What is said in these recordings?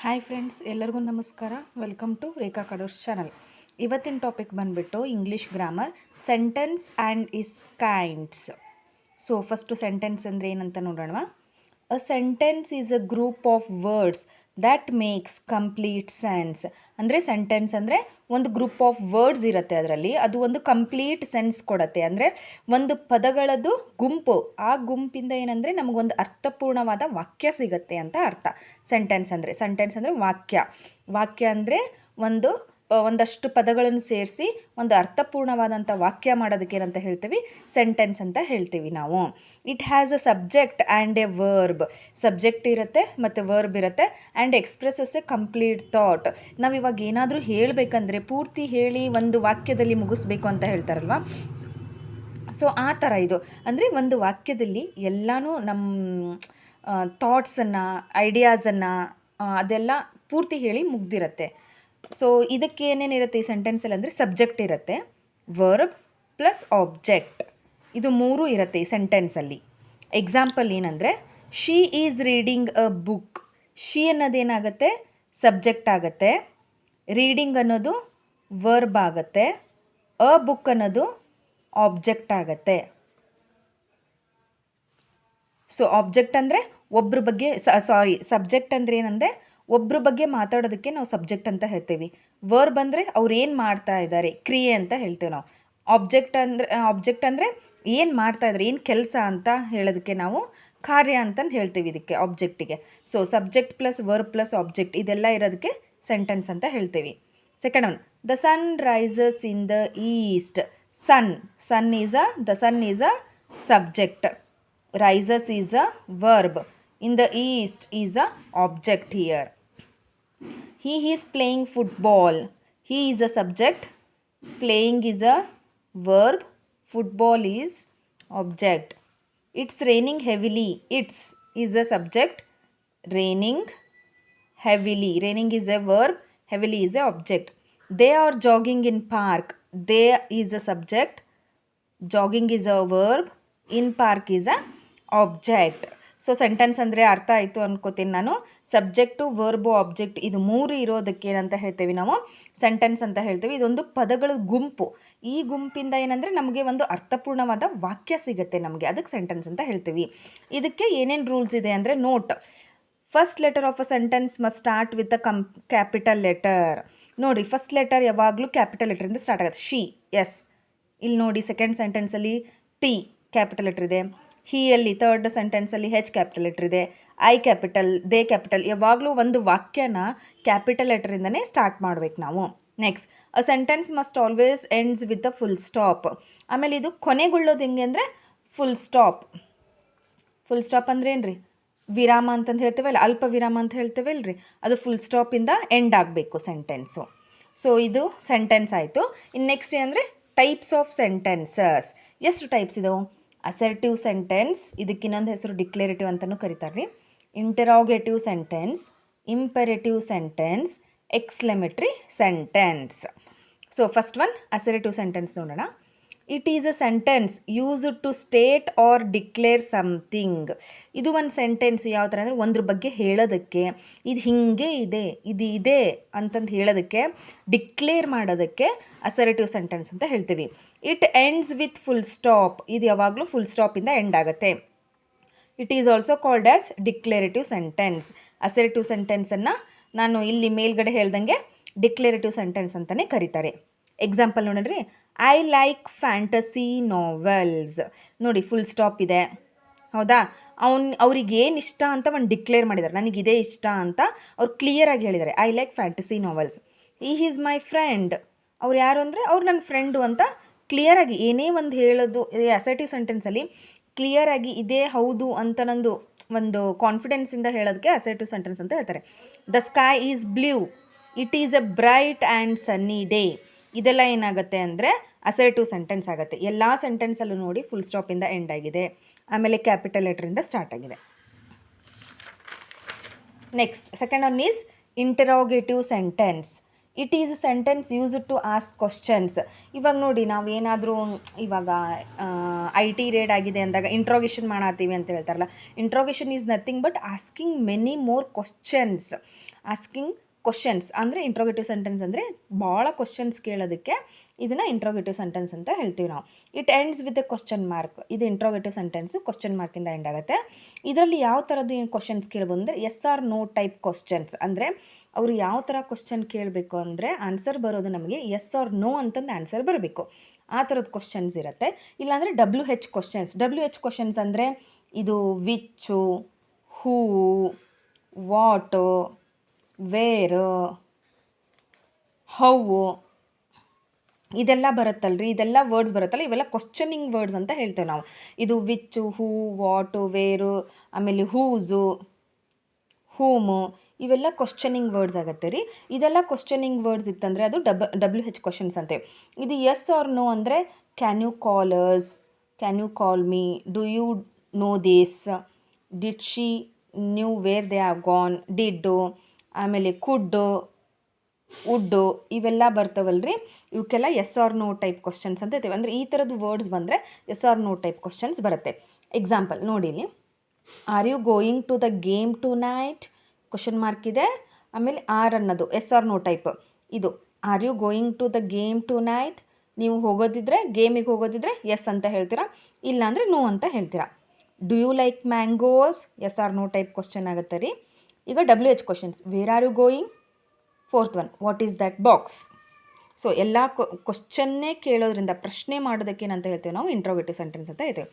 Hi friends, ಎಲ್ಲರಿಗೂ ನಮಸ್ಕಾರ. Welcome to Rekha ಕಡೋರ್ಸ್ ಚಾನಲ್. ಇವತ್ತಿನ ಟಾಪಿಕ್ ಬಂದುಬಿಟ್ಟು English grammar, sentence and its kinds. So first sentence ಅಂದರೆ ಏನಂತ ನೋಡೋಣ. A sentence is a group of words that makes complete sense. ಅಂದರೆ ಸೆಂಟೆನ್ಸ್ ಅಂದರೆ ಒಂದು ಗ್ರೂಪ್ ಆಫ್ ವರ್ಡ್ಸ್ ಇರುತ್ತೆ, ಅದರಲ್ಲಿ ಅದು ಒಂದು ಕಂಪ್ಲೀಟ್ ಸೆನ್ಸ್ ಕೊಡುತ್ತೆ. ಅಂದರೆ ಒಂದು ಪದಗಳದ್ದು ಗುಂಪು, ಆ ಗುಂಪಿಂದ ಏನಂದರೆ ನಮಗೊಂದು ಅರ್ಥಪೂರ್ಣವಾದ ವಾಕ್ಯ ಸಿಗುತ್ತೆ ಅಂತ ಅರ್ಥ. ಸೆಂಟೆನ್ಸ್ ಅಂದರೆ ವಾಕ್ಯ ಅಂದರೆ ಒಂದಷ್ಟು ಪದಗಳನ್ನು ಸೇರಿಸಿ ಒಂದು ಅರ್ಥಪೂರ್ಣವಾದಂಥ ವಾಕ್ಯ ಮಾಡೋದಕ್ಕೆ ಏನಂತ ಹೇಳ್ತೀವಿ, ಸೆಂಟೆನ್ಸ್ ಅಂತ ಹೇಳ್ತೀವಿ ನಾವು. It has a subject and A verb. Subject ಇರುತ್ತೆ ಮತ್ತು ವರ್ಬ್ ಇರುತ್ತೆ. And expresses A complete thought. ನಾವು ಇವಾಗ ಏನಾದರೂ ಹೇಳಬೇಕಂದ್ರೆ ಪೂರ್ತಿ ಹೇಳಿ ಒಂದು ವಾಕ್ಯದಲ್ಲಿ ಮುಗಿಸ್ಬೇಕು ಅಂತ ಹೇಳ್ತಾರಲ್ವ. ಸೊ ಆ ಥರ ಇದು ಅಂದರೆ ಒಂದು ವಾಕ್ಯದಲ್ಲಿ ಎಲ್ಲನೂ ನಮ್ಮ ಥಾಟ್ಸನ್ನು, ಐಡಿಯಾಸನ್ನು ಅದೆಲ್ಲ ಪೂರ್ತಿ ಹೇಳಿ ಮುಗ್ದಿರುತ್ತೆ. ಸೊ ಇದಕ್ಕೆ ಏನೇನಿರುತ್ತೆ ಈ ಸೆಂಟೆನ್ಸಲ್ಲಿ ಅಂದರೆ ಸಬ್ಜೆಕ್ಟ್ ಇರುತ್ತೆ, ವರ್ಬ್ ಪ್ಲಸ್ ಆಬ್ಜೆಕ್ಟ್, ಇದು ಮೂರೂ ಇರುತ್ತೆ ಈ ಸೆಂಟೆನ್ಸಲ್ಲಿ. ಎಕ್ಸಾಂಪಲ್ ಏನಂದರೆ, she is reading a book. She ಅನ್ನೋದೇನಾಗುತ್ತೆ, ಸಬ್ಜೆಕ್ಟ್ ಆಗುತ್ತೆ. ರೀಡಿಂಗ್ ಅನ್ನೋದು ವರ್ಬ್ ಆಗುತ್ತೆ. ಅ ಬುಕ್ ಅನ್ನೋದು ಆಬ್ಜೆಕ್ಟ್ ಆಗುತ್ತೆ. ಸೊ ಆಬ್ಜೆಕ್ಟ್ ಅಂದರೆ ಒಬ್ಬರ ಬಗ್ಗೆ, ಸಬ್ಜೆಕ್ಟ್ ಅಂದರೆ ಏನಂದರೆ ಒಬ್ಬರ ಬಗ್ಗೆ ಮಾತಾಡೋದಕ್ಕೆ ನಾವು ಸಬ್ಜೆಕ್ಟ್ ಅಂತ ಹೇಳ್ತೀವಿ. ವರ್ಬ್ ಅಂದರೆ ಅವ್ರು ಏನು ಮಾಡ್ತಾ ಇದ್ದಾರೆ, ಕ್ರಿಯೆ ಅಂತ ಹೇಳ್ತೀವಿ ನಾವು. ಆಬ್ಜೆಕ್ಟ್ ಅಂದರೆ ಏನು ಮಾಡ್ತಾ ಇದ್ದಾರೆ, ಏನು ಕೆಲಸ ಅಂತ ಹೇಳೋದಕ್ಕೆ ನಾವು ಕಾರ್ಯ ಅಂತಂದು ಹೇಳ್ತೀವಿ ಇದಕ್ಕೆ, ಆಬ್ಜೆಕ್ಟಿಗೆ. So subject plus verb plus object ಇದೆಲ್ಲ ಇರೋದಕ್ಕೆ ಸೆಂಟೆನ್ಸ್ ಅಂತ ಹೇಳ್ತೀವಿ. Second one, the sun rises in the east. The sun is a subject. Rises is a verb. In the east is a object here. He is playing football. He is a subject. Playing is a verb. Football is object. It's raining heavily. It's is a subject. Raining heavily. Raining is a verb. Heavily is a object. They are jogging in park. They is a subject. Jogging is a verb. In park is a object. So sentence ಅಂದರೆ ಅರ್ಥ ಆಯಿತು ಅನ್ಕೋತೀನಿ ನಾನು. Subject, verb, object ಇದು ಮೂರು ಇರೋದಕ್ಕೆ ಏನಂತ ಹೇಳ್ತೀವಿ ನಾವು, ಸೆಂಟೆನ್ಸ್ ಅಂತ ಹೇಳ್ತೀವಿ. ಇದೊಂದು ಪದಗಳ ಗುಂಪು. ಈ ಗುಂಪಿಂದ ಏನಂದರೆ ನಮಗೆ ಒಂದು ಅರ್ಥಪೂರ್ಣವಾದ ವಾಕ್ಯ ಸಿಗುತ್ತೆ ನಮಗೆ, ಅದಕ್ಕೆ ಸೆಂಟೆನ್ಸ್ ಅಂತ ಹೇಳ್ತೀವಿ. ಇದಕ್ಕೆ ಏನೇನು ರೂಲ್ಸ್ ಇದೆ ಅಂದರೆ, note, first letter of a sentence must start with a capital letter. ನೋಡಿ, ಫಸ್ಟ್ ಲೆಟರ್ ಯಾವಾಗಲೂ ಕ್ಯಾಪಿಟಲ್ ಲೆಟರಿಂದ ಸ್ಟಾರ್ಟ್ ಆಗುತ್ತೆ. She, S. ಇಲ್ಲಿ ನೋಡಿ, ಸೆಕೆಂಡ್ ಸೆಂಟೆನ್ಸಲ್ಲಿ ಟಿ ಕ್ಯಾಪಿಟಲ್ ಲೆಟರ್ ಇದೆ. ಹಿಯಲ್ಲಿ ಥರ್ಡ್ ಸೆಂಟೆನ್ಸಲ್ಲಿ ಹೆಚ್ ಕ್ಯಾಪಿಟಲ್ ಲೆಟರ್ ಇದೆ. I capital, they capital. ಯಾವಾಗಲೂ ಒಂದು ವಾಕ್ಯನ ಕ್ಯಾಪಿಟಲ್ ಲೆಟರಿಂದನೇ ಸ್ಟಾರ್ಟ್ ಮಾಡ್ಬೇಕು ನಾವು. Next, a sentence must always ends with a full stop. ಆಮೇಲೆ ಇದು ಕೊನೆಗೊಳ್ಳೋದು ಹೆಂಗೆ ಅಂದರೆ ಫುಲ್ ಸ್ಟಾಪ್. ಫುಲ್ ಸ್ಟಾಪ್ ಅಂದರೆ ಏನು ರೀ, ವಿರಾಮ ಅಂತಂದು ಹೇಳ್ತೇವಲ್ಲ, ಅಲ್ಪ ವಿರಾಮ ಅಂತ ಹೇಳ್ತೇವಲ್ಲ ರೀ, ಅದು ಫುಲ್ ಸ್ಟಾಪಿಂದ ಎಂಡ್ ಆಗಬೇಕು ಸೆಂಟೆನ್ಸು. ಸೊ ಇದು ಸೆಂಟೆನ್ಸ್ ಆಯಿತು. ಇನ್ನು ನೆಕ್ಸ್ಟ್ ಏನಂದರೆ ಟೈಪ್ಸ್ ಆಫ್ ಸೆಂಟೆನ್ಸಸ್. ಎಷ್ಟು ಟೈಪ್ಸ್ ಇದಾವೆ? ಅಸರ್ಟಿವ್ ಸೆಂಟೆನ್ಸ್, ಇದಕ್ಕೆ ಇನ್ನೊಂದು ಹೆಸರು ಡಿಕ್ಲೇರೇಟಿವ್ ಅಂತಲೂ ಕರೀತಾರೆ ರೀ. Interrogative sentence, imperative sentence, exclamatory sentence. So first one assertive sentence ನೋಡೋಣ. It is a sentence used to state or declare something. ಇದು ಒಂದು ಸೆಂಟೆನ್ಸು ಯಾವ ಥರ ಅಂದರೆ ಒಂದ್ರ ಬಗ್ಗೆ ಹೇಳೋದಕ್ಕೆ, ಇದು ಹೀಗೆ ಇದೆ, ಇದು ಇದೆ ಅಂತಂದು ಹೇಳೋದಕ್ಕೆ, ಡಿಕ್ಲೇರ್ ಮಾಡೋದಕ್ಕೆ ಅಸರ್ಟಿವ್ ಸೆಂಟೆನ್ಸ್ ಅಂತ ಹೇಳ್ತೀವಿ. It ends with full stop. ಇದು ಯಾವಾಗಲೂ ಫುಲ್ ಸ್ಟಾಪಿಂದ ಎಂಡ್ ಆಗುತ್ತೆ. It is also called as declarative sentence. Assertive ಸೆಂಟೆನ್ಸನ್ನು ನಾನು ಇಲ್ಲಿ ಮೇಲ್ಗಡೆ ಹೇಳ್ದಂಗೆ ಡಿಕ್ಲೇರೇಟಿವ್ ಸೆಂಟೆನ್ಸ್ ಅಂತಲೇ ಕರೀತಾರೆ. ಎಕ್ಸಾಂಪಲ್ ನೋಡಿರಿ, ಐ ಲೈಕ್ ಫ್ಯಾಂಟಸಿ ನಾವೆಲ್ಸ್. ನೋಡಿ, ಫುಲ್ ಸ್ಟಾಪ್ ಇದೆ, ಹೌದಾ? ಅವ್ರಿಗೆ ಏನು ಇಷ್ಟ ಅಂತ ಒಂದು ಡಿಕ್ಲೇರ್ ಮಾಡಿದ್ದಾರೆ, ನನಗಿದೇ ಇಷ್ಟ ಅಂತ ಅವ್ರು ಕ್ಲಿಯರಾಗಿ ಹೇಳಿದ್ದಾರೆ. I like fantasy novels. ಈ ಈಸ್ ಮೈ ಫ್ರೆಂಡ್. ಅವ್ರು ಯಾರು ಅಂದರೆ ಅವ್ರು ನನ್ನ ಫ್ರೆಂಡು ಅಂತ ಕ್ಲಿಯರಾಗಿ ಏನೇ ಒಂದು ಹೇಳೋದು. ಅಸರ್ಟಿವ್ ಸೆಂಟೆನ್ಸಲ್ಲಿ ಕ್ಲಿಯರಾಗಿ ಇದೇ ಹೌದು ಅಂತ ನಂದು ಒಂದು ಕಾನ್ಫಿಡೆನ್ಸಿಂದ ಹೇಳೋದಕ್ಕೆ ಅಸರ್ಟಿವ್ ಸೆಂಟೆನ್ಸ್ ಅಂತ ಹೇಳ್ತಾರೆ. The sky is blue. It is A bright and Sunny day. ಇದೆಲ್ಲ ಏನಾಗುತ್ತೆ ಅಂದರೆ ಅಸರ್ಟಿವ್ ಸೆಂಟೆನ್ಸ್ ಆಗುತ್ತೆ. ಎಲ್ಲ ಸೆಂಟೆನ್ಸಲ್ಲೂ ನೋಡಿ ಫುಲ್ ಸ್ಟಾಪಿಂದ ಎಂಡ್ ಆಗಿದೆ, ಆಮೇಲೆ ಕ್ಯಾಪಿಟಲ್ ಲೆಟರಿಂದ ಸ್ಟಾರ್ಟ್ ಆಗಿದೆ. Next, second one is interrogative sentence. It is a sentence use to ask questions. ಇವಾಗ ನೋಡಿ, ನಾವೇನಾದರೂ ಇವಾಗ IT ರೇಡ್ ಆಗಿದೆ ಅಂದಾಗ ಇಂಟ್ರೋಗೇಷನ್ ಮಾಡತ್ತೀವಿ ಅಂತ ಹೇಳ್ತಾರಲ್ಲ, interrogation is nothing but asking many more questions. Asking questions ಅಂದರೆ ಇಂಟ್ರೋಗೇಟಿವ್ ಸೆಂಟೆನ್ಸ್ ಅಂದರೆ ಭಾಳ ಕ್ವಶನ್ಸ್ ಕೇಳೋದಕ್ಕೆ ಇದನ್ನು ಇಂಟ್ರೋಗೇಟಿವ್ ಸೆಂಟೆನ್ಸ್ ಅಂತ ಹೇಳ್ತೀವಿ ನಾವು. It ends with a question mark. ಇದು ಇಂಟ್ರೋಗೇಟಿವ್ ಸೆಂಟೆನ್ಸು ಕ್ವಶನ್ ಮಾರ್ಕಿಂದ ಎಂಡ್ ಆಗುತ್ತೆ. ಇದರಲ್ಲಿ ಯಾವ ಥರದ್ದು ಕ್ವಶನ್ಸ್ ಕೇಳ್ಬೋದು ಅಂದರೆ yes or no type questions. ಅಂದರೆ ಅವರು ಯಾವ ಥರ ಕ್ವಶನ್ ಕೇಳಬೇಕು ಅಂದರೆ ಆನ್ಸರ್ ಬರೋದು ನಮಗೆ ಎಸ್ ಆರ್ ನೋ ಅಂತಂದು ಆನ್ಸರ್ ಬರಬೇಕು. ಆ ಥರದ ಕ್ವಶನ್ಸ್ ಇರುತ್ತೆ. ಇಲ್ಲಾಂದರೆ WH ಕ್ವಶನ್ಸ್. WH ಕ್ವಶನ್ಸ್ ಅಂದರೆ ಇದು ವಿಚ್ಚು, ಹೂ, ವಾಟು, ವೇರು, ಹೌ, ಇದೆಲ್ಲ ಬರುತ್ತಲ್ರಿ, ಇದೆಲ್ಲ ವರ್ಡ್ಸ್ ಬರುತ್ತಲ್ಲ, ಇವೆಲ್ಲ ಕ್ವಶನಿಂಗ್ ವರ್ಡ್ಸ್ ಅಂತ ಹೇಳ್ತೇವೆ ನಾವು. ಇದು ವಿಚ್ಚು, ಹೂ, ವಾಟು, ವೇರು, ಆಮೇಲೆ ಹೂಸು, ಹೂಮು, ಇವೆಲ್ಲ ಕ್ವಶನಿಂಗ್ ವರ್ಡ್ಸ್ ಆಗುತ್ತೆ ರೀ. ಇದೆಲ್ಲ ಕ್ವಶನಿಂಗ್ ವರ್ಡ್ಸ್ ಇತ್ತಂದರೆ ಅದು WH ಕ್ವಶನ್ಸ್ ಅಂತೇವೆ. ಇದು ಎಸ್ ಆರ್ ನೋ ಅಂದರೆ can you call us, can you call me, do you know this, did she knew where they have gone, ಡಿಡ್ಡು, ಆಮೇಲೆ ಕುಡ್ಡು, ವುಡ್ಡು, ಇವೆಲ್ಲ ಬರ್ತಾವಲ್ರಿ. ಇವಕ್ಕೆಲ್ಲ yes or no type questions ಅಂತ ಇರ್ತೇವೆ. ಅಂದರೆ ಈ ಥರದ್ದು ವರ್ಡ್ಸ್ ಬಂದರೆ yes or no type questions ಬರುತ್ತೆ. ಎಕ್ಸಾಂಪಲ್ ನೋಡಿ ಇಲ್ಲಿ, are you going to the game tonight? Question mark ಇದೆ, ಆಮೇಲೆ ಆರ್ ಅನ್ನೋದು ಎಸ್ ಆರ್ ನೋ ಟೈಪ್. ಇದು are you going to the game tonight? ನೀವು ಹೋಗೋದಿದ್ರೆ, ಗೇಮಿಗೆ ಹೋಗೋದಿದ್ರೆ ಎಸ್ ಅಂತ ಹೇಳ್ತೀರಾ, ಇಲ್ಲಾಂದರೆ ನೋ ಅಂತ ಹೇಳ್ತೀರಾ. Do you like mangoes? Yes or no type question ಆಗುತ್ತೆ ರೀ. ಈಗ WH questions, where are you going? Fourth one, what is that box? So ಎಲ್ಲ ಕ್ವಶನ್ನೇ ಕೇಳೋದ್ರಿಂದ, ಪ್ರಶ್ನೆ ಮಾಡೋದಕ್ಕೆ ಏನಂತ ಹೇಳ್ತೇವೆ ನಾವು, ಇಂಟ್ರೋಗೇಟಿವ್ ಸೆಂಟೆನ್ಸ್ ಅಂತ ಹೇಳ್ತೇವೆ.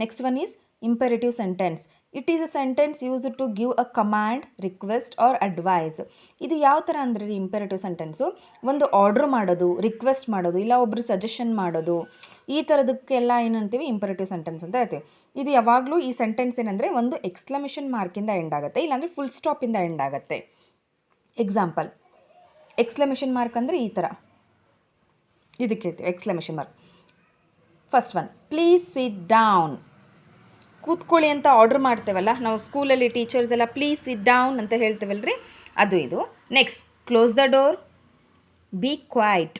Next one is imperative sentence. It is a sentence use to give a command, request or advice. ಇದು ಯಾವ ಥರ ಅಂದರೆ ಇಂಪೆರೇಟಿವ್ ಸೆಂಟೆನ್ಸು ಒಂದು ಆರ್ಡ್ರ್ ಮಾಡೋದು, ರಿಕ್ವೆಸ್ಟ್ ಮಾಡೋದು, ಇಲ್ಲ ಒಬ್ಬರು ಸಜೆಷನ್ ಮಾಡೋದು, ಈ ಥರದಕ್ಕೆಲ್ಲ ಏನಂತೀವಿ, ಇಂಪೆರೇಟಿವ್ ಸೆಂಟೆನ್ಸ್ ಅಂತ ಹೇಳ್ತೀವಿ. ಇದು ಯಾವಾಗಲೂ ಈ ಸೆಂಟೆನ್ಸ್ ಏನಂದರೆ ಒಂದು ಎಕ್ಸ್ಕ್ಲಮೇಷನ್ ಮಾರ್ಕಿಂದ ಎಂಡ್ ಆಗುತ್ತೆ, ಇಲ್ಲಾಂದರೆ ಫುಲ್ ಸ್ಟಾಪಿಂದ ಎಂಡ್ ಆಗುತ್ತೆ. ಎಕ್ಸಾಂಪಲ್, ಎಕ್ಸ್ಕ್ಲಮೇಷನ್ ಮಾರ್ಕ್ ಅಂದರೆ ಈ ಥರ, ಇದಕ್ಕೆ ಹೇಳ್ತೀವಿ exclamation mark. First one, please sit down. ಕೂತ್ಕೊಳ್ಳಿ ಅಂತ ಆರ್ಡ್ರ್ ಮಾಡ್ತೇವಲ್ಲ ನಾವು ಸ್ಕೂಲಲ್ಲಿ, ಟೀಚರ್ಸ್ ಎಲ್ಲ ಪ್ಲೀಸ್ ಸಿಟ್ ಡೌನ್ ಅಂತ ಹೇಳ್ತೇವಲ್ರಿ, ಅದು ಇದು. Next, close the door, be quiet,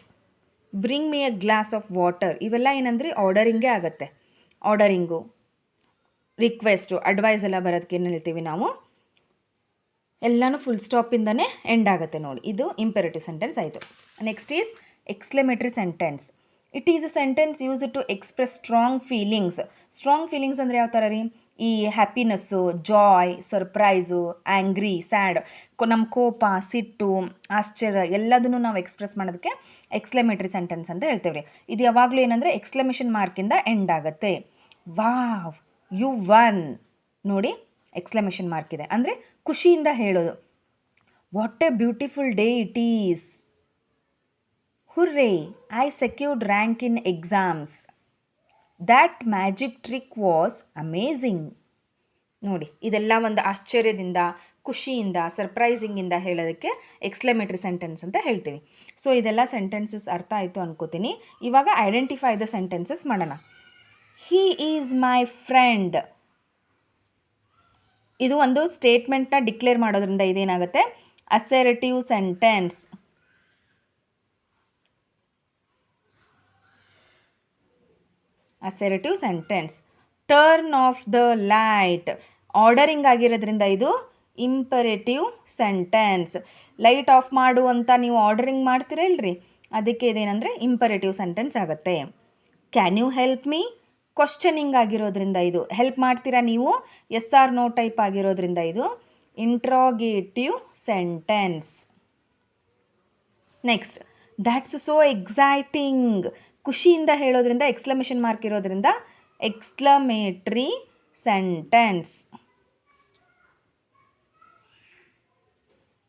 bring me a glass of water. ಇವೆಲ್ಲ ಏನಂದರೆ ಆರ್ಡರಿಂಗೇ ಆಗುತ್ತೆ. ಆರ್ಡರಿಂಗು, ರಿಕ್ವೆಸ್ಟು, ಅಡ್ವೈಸ್ ಎಲ್ಲ ಬರೋದಕ್ಕೆ ಏನು ಹೇಳ್ತೀವಿ ನಾವು, ಎಲ್ಲನೂ ಫುಲ್ ಸ್ಟಾಪಿಂದನೇ ಎಂಡ್ ಆಗುತ್ತೆ ನೋಡಿ. ಇದು ಇಂಪೆರೇಟಿವ್ ಸೆಂಟೆನ್ಸ್ ಆಯಿತು. Next is exclamatory sentence. It is a sentence use to express strong feelings. Strong feelings ಅಂದರೆ ಯಾವ ಥರ ರೀ, ಈ happiness, joy, surprise, angry, sad, ನಮ್ಮ ಕೋಪ, ಸಿಟ್ಟು, ಆಶ್ಚರ್ಯ ಎಲ್ಲದನ್ನು ನಾವು ಎಕ್ಸ್ಪ್ರೆಸ್ ಮಾಡೋದಕ್ಕೆ ಎಕ್ಸ್ಕ್ಲಮೇಟರಿ ಸೆಂಟೆನ್ಸ್ ಅಂತ ಹೇಳ್ತೇವೆ ರೀ. ಇದು ಯಾವಾಗಲೂ ಏನಂದರೆ ಎಕ್ಸ್ಕ್ಲಮೇಷನ್ ಮಾರ್ಕಿಂದ ಎಂಡ್ ಆಗುತ್ತೆ. ವಾವ್, ಯು ವನ್, ನೋಡಿ ಎಕ್ಸ್ಕ್ಲಮೇಷನ್ ಮಾರ್ಕ್ ಇದೆ ಅಂದರೆ ಖುಷಿಯಿಂದ ಹೇಳೋದು. What a beautiful day it is. Hurray, I secured rank in exams. That magic trick was amazing. ನೋಡಿ, ಇದೆಲ್ಲ ಒಂದು ಆಶ್ಚರ್ಯದಿಂದ, ಖುಷಿಯಿಂದ, ಸರ್ಪ್ರೈಸಿಂಗಿಂದ ಹೇಳೋದಕ್ಕೆ ಎಕ್ಸ್ಕ್ಲಮೇಟರಿ ಸೆಂಟೆನ್ಸ್ ಅಂತ ಹೇಳ್ತೀವಿ. ಸೊ ಇದೆಲ್ಲ ಸೆಂಟೆನ್ಸಸ್ ಅರ್ಥ ಆಯಿತು ಅನ್ಕೋತೀನಿ. ಇವಾಗ ಐಡೆಂಟಿಫೈ ದ ಸೆಂಟೆನ್ಸಸ್ ಮಾಡೋಣ. He is my friend. ಇದು ಒಂದು ಸ್ಟೇಟ್ಮೆಂಟ್ನ ಡಿಕ್ಲೇರ್ ಮಾಡೋದ್ರಿಂದ ಇದೇನಾಗುತ್ತೆ, assertive sentence. Assertive sentence. Turn off the light, ordering ಆಗಿರೋದ್ರಿಂದ ಇದು ಇಂಪೆರೇಟಿವ್ ಸೆಂಟೆನ್ಸ್. ಲೈಟ್ ಆಫ್ ಮಾಡು ಅಂತ ನೀವು ಆರ್ಡರಿಂಗ್ ಮಾಡ್ತೀರಲ್ರಿ, ಅದಕ್ಕೆ ಇದೇನಂದರೆ ಇಂಪೆರೇಟಿವ್ ಸೆಂಟೆನ್ಸ್ ಆಗುತ್ತೆ. Can you help me, questioning ಆಗಿರೋದ್ರಿಂದ ಇದು ಹೆಲ್ಪ್ ಮಾಡ್ತೀರಾ ನೀವು, ಎಸ್ ಆರ್ ನೋ ಟೈಪ್ ಆಗಿರೋದ್ರಿಂದ ಇದು interrogative sentence. Next, that's so exciting, ಖುಷಿಯಿಂದ ಹೇಳೋದ್ರಿಂದ ಎಕ್ಸ್ಕ್ಲಮೇಷನ್ ಮಾರ್ಕ್ ಇರೋದ್ರಿಂದ exclamatory sentence.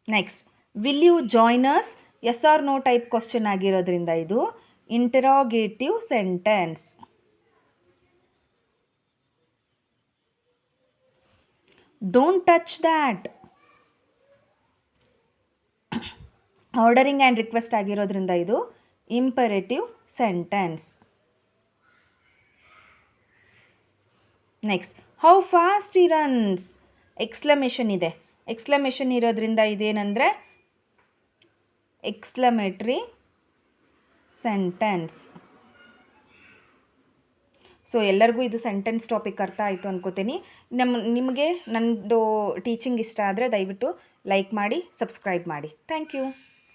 Next, will you join us, yes or no type question ಆಗಿರೋದ್ರಿಂದ ಇದು interrogative sentence. Don't touch that, ordering and request ಆಗಿರೋದ್ರಿಂದ ಇದು imperative sentence. Next, how fast he runs, exclamation ಇದೆ, exclamation ಇರೋದ್ರಿಂದ ಇದೇನೆಂದರೆ exclamatory sentence. So ಎಲ್ಲರಿಗೂ ಇದು sentence topic ಅರ್ಥ ಆಯಿತು ಅನ್ಕೋತೀನಿ. ನಿಮಗೆ ನನ್ನದು ಟೀಚಿಂಗ್ ಇಷ್ಟ ಆದರೆ ದಯವಿಟ್ಟು ಲೈಕ್ ಮಾಡಿ, ಸಬ್ಸ್ಕ್ರೈಬ್ ಮಾಡಿ. Thank you.